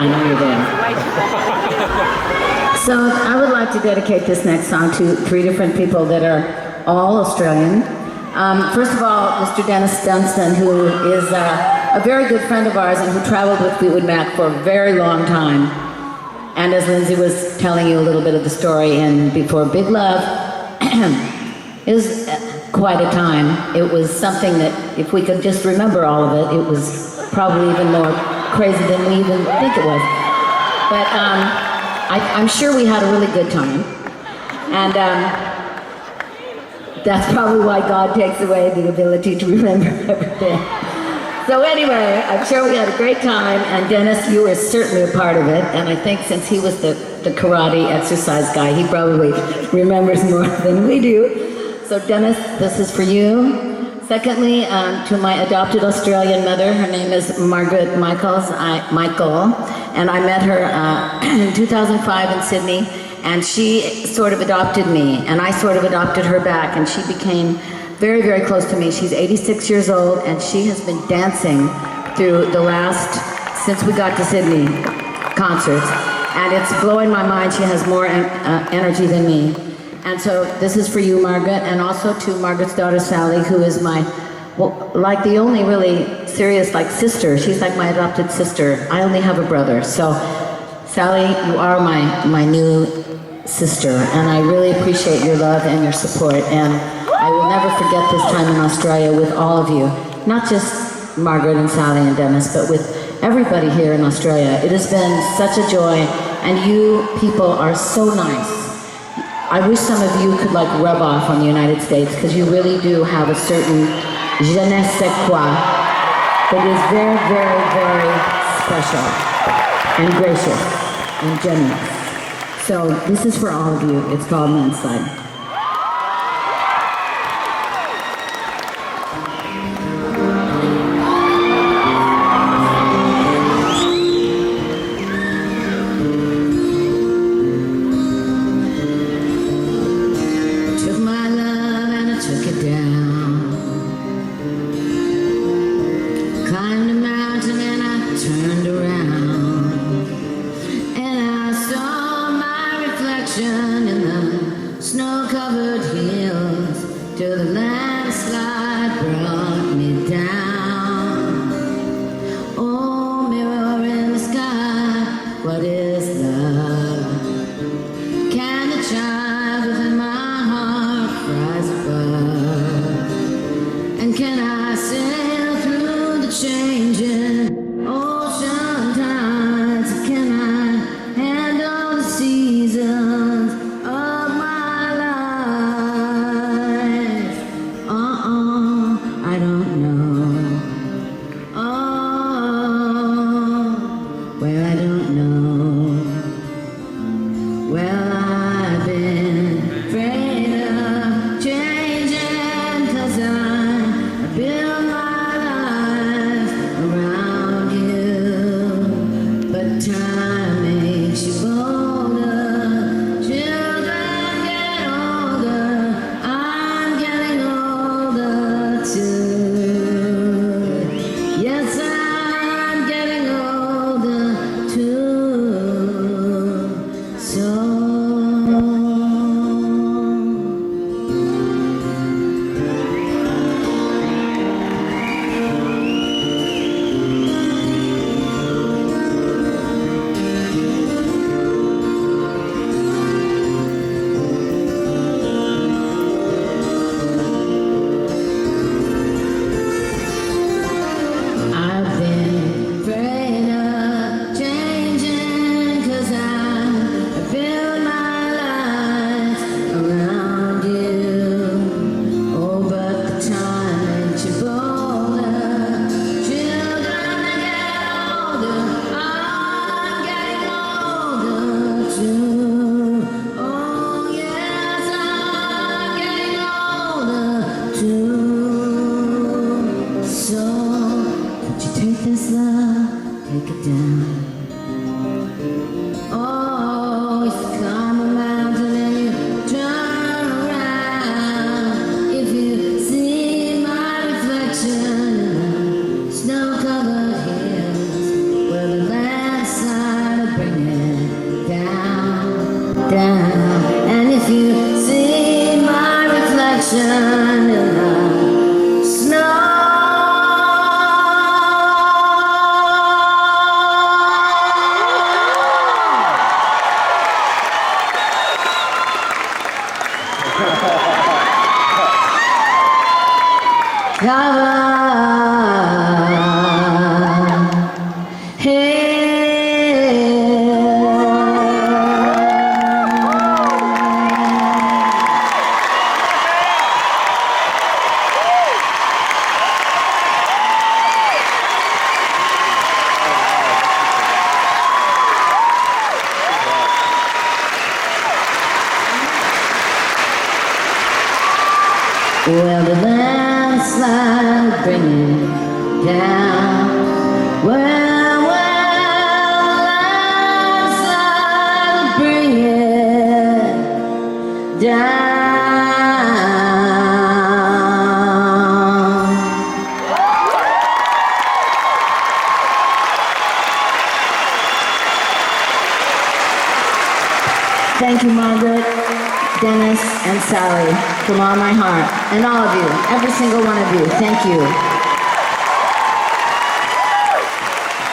I know you're there. So I would like to dedicate this next song to 3 different people that are all Australian. First of all, Mr. Dennis Dunstan, who is a very good friend of ours and who traveled with Fleetwood Mac for a very long time. And as Lindsay was telling you a little bit of the story in Before Big Love, it was quite a time. It was something that, if we could just remember all of it, it was probably even more crazy than we even think it was. But I'm sure we had a really good time. And that's probably why God takes away the ability to remember everything. So anyway, I'm sure we had a great time, and Dennis, you were certainly a part of it, and I think since he was the karate exercise guy, he probably remembers more than we do. So Dennis, this is for you. Secondly, to my adopted Australian mother, her name is Margaret Michael, and I met her in 2005 in Sydney, and she sort of adopted me, and I sort of adopted her back, and she became very, very close to me. She's 86 years old, and she has been dancing through the last, since we got to Sydney, concerts, and it's blowing my mind. She has more energy than me. And so this is for you, Margaret, and also to Margaret's daughter, Sally, who is my, well, like the only really serious, like, sister. She's like my adopted sister. I only have a brother. So, Sally, you are my new sister, and I really appreciate your love and your support, and I will never forget this time in Australia with all of you. Not just Margaret and Sally and Dennis, but with everybody here in Australia. It has been such a joy, and you people are so nice. I wish some of you could like rub off on the United States, because you really do have a certain je ne sais quoi that is very, very, very special and gracious and generous. So this is for all of you. It's called Landslide. In the snow Well, the landslide bring it down. Well, landslide bring it down. Thank you, Margaret, Dennis, and Sally, from all my heart, and all of you, every single one of you. Thank you.